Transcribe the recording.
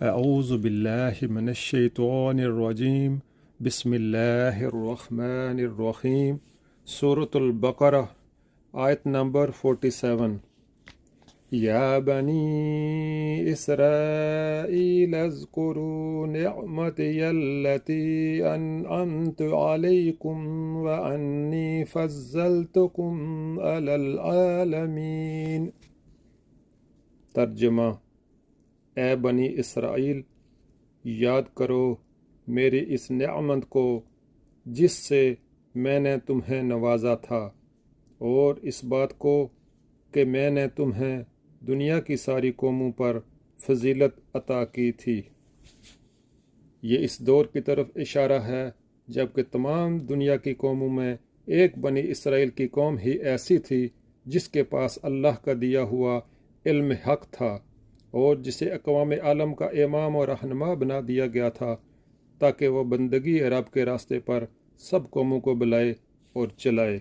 اعوذ باللہ من الشیطان الرجیم بسم اللہ الرحمن الرحیم سورۃ البقرہ آیت نمبر 47 یا بنی اسرائیل اذکروا نعمتی التي انعمت علیکم وانی فضلتکم علی العالمین۔ ترجمہ: اے بنی اسرائیل، یاد کرو میری اس نعمت کو جس سے میں نے تمہیں نوازا تھا، اور اس بات کو کہ میں نے تمہیں دنیا کی ساری قوموں پر فضیلت عطا کی تھی۔ یہ اس دور کی طرف اشارہ ہے جب کہ تمام دنیا کی قوموں میں ایک بنی اسرائیل کی قوم ہی ایسی تھی جس کے پاس اللہ کا دیا ہوا علم حق تھا، اور جسے اقوام عالم کا امام اور رہنما بنا دیا گیا تھا تاکہ وہ بندگی رب کے راستے پر سب قوموں کو بلائے اور چلائے۔